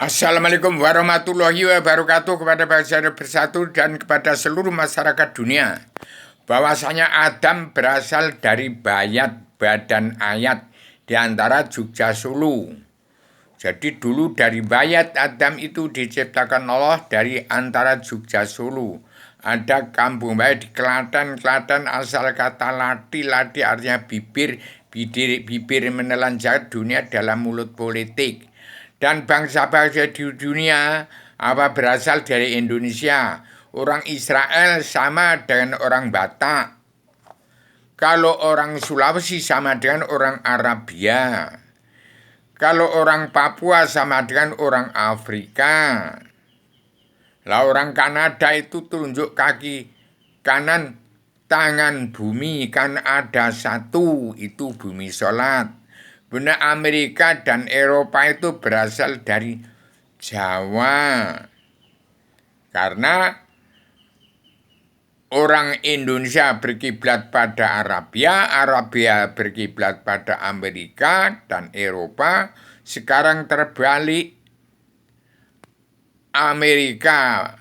Assalamualaikum warahmatullahi wabarakatuh kepada bangsa bersatu dan kepada seluruh masyarakat dunia. Bahwasanya Adam berasal dari Bayat Badan Ayat di antara Jogja Solo. Jadi dulu dari Bayat Adam itu diciptakan Allah dari antara Jogja Solo. Ada kampung Bayat di Klaten, Klaten asal kata lati, lati artinya bibir, bibir menelan jagat dunia dalam mulut politik. Dan bangsa-bangsa di dunia berasal dari Indonesia. Orang Israel sama dengan orang Batak. Kalau orang Sulawesi sama dengan orang Arabia. Kalau orang Papua sama dengan orang Afrika. Lah orang Kanada itu tunjuk kaki kanan tangan bumi kan ada satu, itu bumi sholat. Benar Amerika dan Eropa itu berasal dari Jawa. Karena orang Indonesia berkiblat pada Arabia, Arabia berkiblat pada Amerika dan Eropa. Sekarang terbalik, Amerika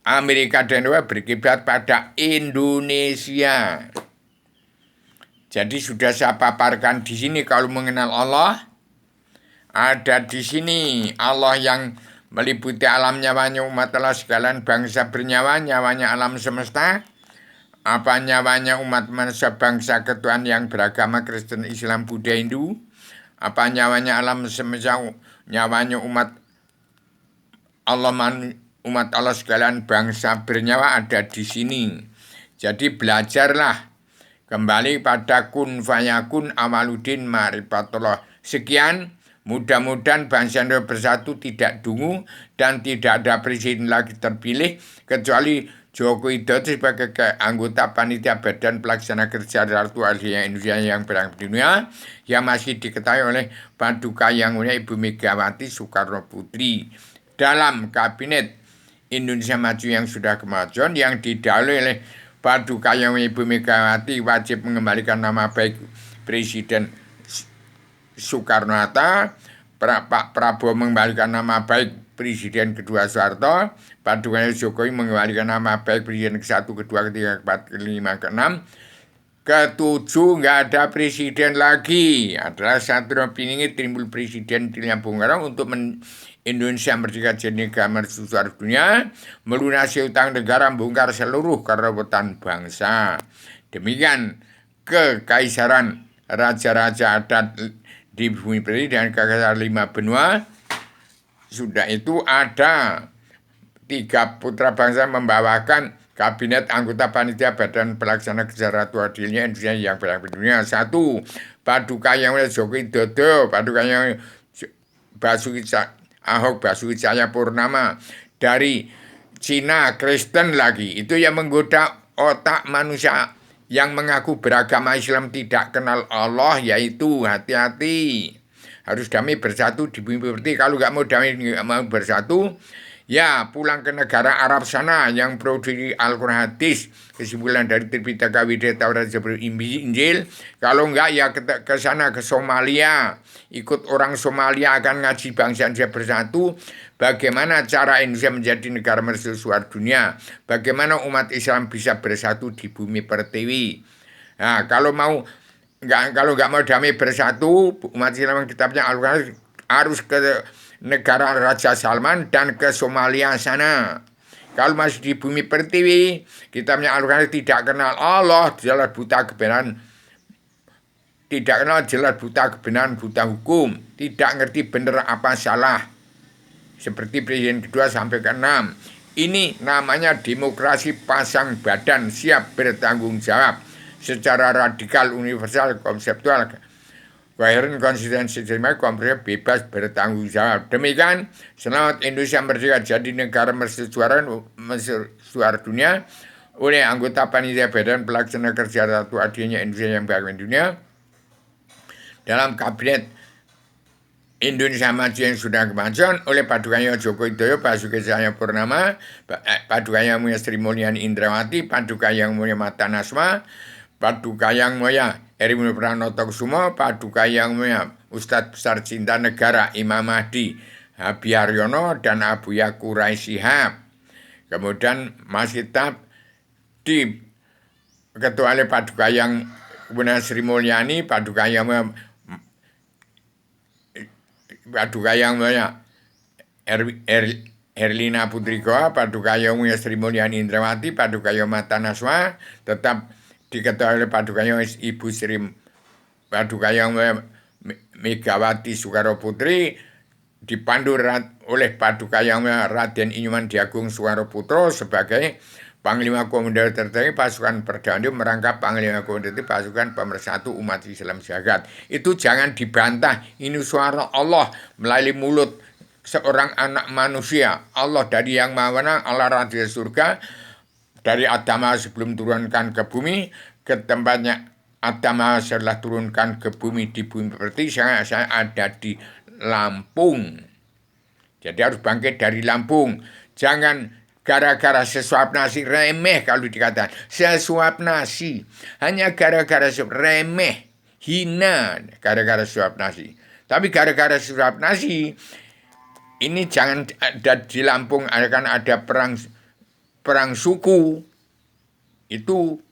Amerika dan Eropa berkiblat pada Indonesia. Jadi sudah saya paparkan di sini kalau mengenal Allah, ada di sini Allah yang meliputi alam nyawanya umat Allah sekalian bangsa bernyawa, nyawanya alam semesta, apa nyawanya umat manusia bangsa ketuhanan yang beragama Kristen, Islam, Buddha, Hindu, apa nyawanya alam semesta, nyawanya umat Allah sekalian bangsa bernyawa ada di sini. Jadi belajarlah kembali pada kun fayakun amaludin ma'rifatullah. Sekian, mudah-mudahan bangsa Indonesia bersatu tidak dungu dan tidak ada presiden lagi terpilih kecuali Joko Widodo sebagai anggota panitia badan pelaksana kerja Ratu Asia Indonesia yang berang di dunia yang masih diketahui oleh Paduka Yang Mulia Ibu Megawati Soekarno Putri dalam kabinet Indonesia Maju yang sudah kemajuan yang didahului oleh Paduka Yang Ibu Megawati wajib mengembalikan nama baik Presiden Soekarno-Hatta, Pak Prabowo mengembalikan nama baik Presiden kedua Soeharto, Paduka Jokowi mengembalikan nama baik Presiden ke-1, kedua, ketiga, keempat, kelima, keenam, ketujuh nggak ada presiden lagi. Adalah satu opini timbul presiden Tilnya Bung Karno untuk Indonesia merdeka jadi negara mercusuar dunia, melunasi utang negara, membongkar seluruh kerebutan bangsa. Demikian kekaisaran raja-raja adat di bumi pertiwi dan kekaisaran 5 benua. Sudah itu ada 3 putra bangsa membawakan kabinet anggota panitia badan pelaksana kerja Ratu Adilnya Indonesia yang berang dunia. 1. Paduka Yang Mulia Joko Widodo, Paduka Yang Basuki Ahok Basuki Cahayapurnama dari Cina, Kristen lagi. Itu yang menggoda otak manusia yang mengaku beragama Islam tidak kenal Allah, yaitu hati-hati. Harus damai bersatu di bumi pertiwi. Kalau nggak mau damai, nggak mau bersatu, ya pulang ke negara Arab sana yang produksi Al-Quran hadis, kesimpulan dari Tripitaka Widya Taurat Zabur Injil. Kalau enggak ya ke sana ke Somalia, ikut orang Somalia akan ngaji bangsa Indonesia bersatu. Bagaimana cara Indonesia menjadi negara mercusuar dunia? Bagaimana umat Islam bisa bersatu di bumi pertiwi? Nah, kalau nggak mau damai bersatu, umat Islam kitabnya Al-Quran harus ke negara Raja Salman dan ke Somalia sana. Kalau masih di bumi pertiwi, kitabnya Al-Quran tidak kenal Allah, jelas buta kebenaran, tidak kenal jelas buta kebenaran, buta hukum, tidak ngerti benar apa salah. Seperti Presiden kedua sampai ke-6. Ini namanya demokrasi pasang badan, siap bertanggung jawab secara radikal, universal, konseptual, koheren, konsistensi, komprehensif, bebas bertanggung jawab. Demikian, selamat Indonesia merdeka jadi negara mercusuar dunia oleh anggota panitia badan pelaksana kerja Ratu Adilnya Indonesia yang beragama dunia dalam kabinet Indonesia Maju yang sudah kemajuan oleh Paduka Yang Joko Widodo, Basuki Cahayapurnama, Paduka Yang Mulia Sri Mulyani Indrawati, Paduka Yang Mulia Mata Nasma, Paduka Yang Mulia Herimun Pranoto Kusumo, Paduka Yang Mulia Ustadz Besar Cinta Negara Imam Mahdi Habiyaryono dan Abu Yakurai Shihab. Kemudian masih tetap di Ketua Paduka Yang kemudian Sri Mulyani, Paduka Yang Mulia Herlina Putriko, Paduka Yang Mulia Sri Mulyani Indrawati, Paduka Yang Mata Naswa, tetap diketuai oleh Paduka Yang Ibu Sri Paduka Yang Mulia Megawati Soekarno Putri, dipandu oleh Paduka Yang Mulia Raden Inyuman Diagung Soekarno Putro sebagai Panglima Komando tertinggi pasukan Perdana merangkap Panglima Komando pasukan pemersatu umat Islam jagat. Itu jangan dibantah. Ini suara Allah melalui mulut seorang anak manusia. Allah dari Yang Maha Menang, Allah Raja Surga. Dari Adam sebelum turunkan ke bumi, ke tempatnya Adam setelah turunkan ke bumi di bumi seperti saya ada di Lampung. Jadi harus bangkit dari Lampung. Jangan gara-gara sesuap nasi remeh kalau dikatakan. Sesuap nasi. Hanya gara-gara remeh. Hina gara-gara suap nasi. Tapi gara-gara suap nasi. Ini jangan ada di Lampung. Akan ada perang suku. Itu.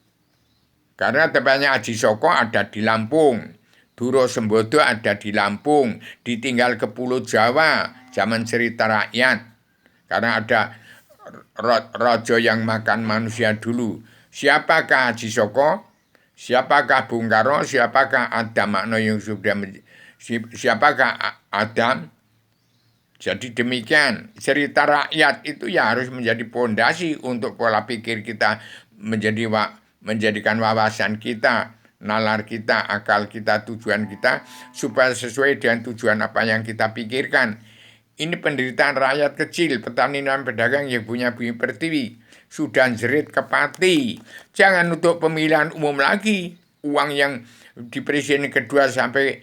Karena tempatnya Aji Soko ada di Lampung. Duro Sembodo ada di Lampung. Ditinggal ke Pulau Jawa. Zaman cerita rakyat. Karena ada rojo yang makan manusia dulu. Siapakah Haji Soko? Siapakah Bung Karno? Siapakah Adam Makno yang sudah siapakah Adam? Jadi demikian, cerita rakyat itu ya harus menjadi pondasi untuk pola pikir kita, menjadikan wawasan kita, nalar kita, akal kita, tujuan kita, supaya sesuai dengan tujuan apa yang kita pikirkan. Ini penderitaan rakyat kecil, petani dan pedagang yang punya bumi pertiwi. Sudah jerit ke pati. Jangan untuk pemilihan umum lagi. Uang yang di presiden kedua sampai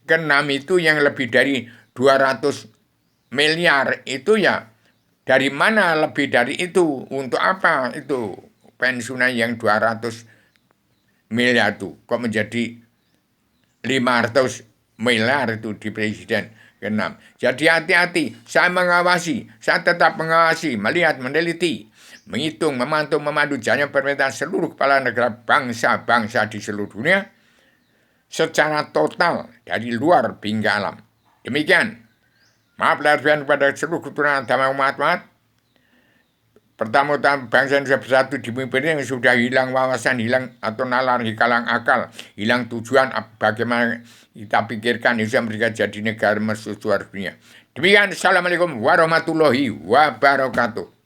ke-6 itu yang lebih dari 200 miliar itu ya. Dari mana lebih dari itu? Untuk apa itu? Pensiunan yang 200 miliar itu. Kok menjadi 500 miliar itu di presiden ke-6. Jadi hati-hati, saya mengawasi, saya tetap mengawasi, melihat, meneliti, menghitung, memantau, memandu jalannya pemerintahan seluruh kepala negara bangsa-bangsa di seluruh dunia secara total dari luar hingga alam. Demikian. Maaf lahir batin kepada seluruh keturunan agama umat-umat. Pertama-tama bangsa Indonesia bersatu di bumi yang sudah hilang wawasan, hilang atau nalar, hilang akal, hilang tujuan bagaimana kita pikirkan Indonesia mereka jadi negara mercusuar dunia. Demikian, Assalamualaikum warahmatullahi wabarakatuh.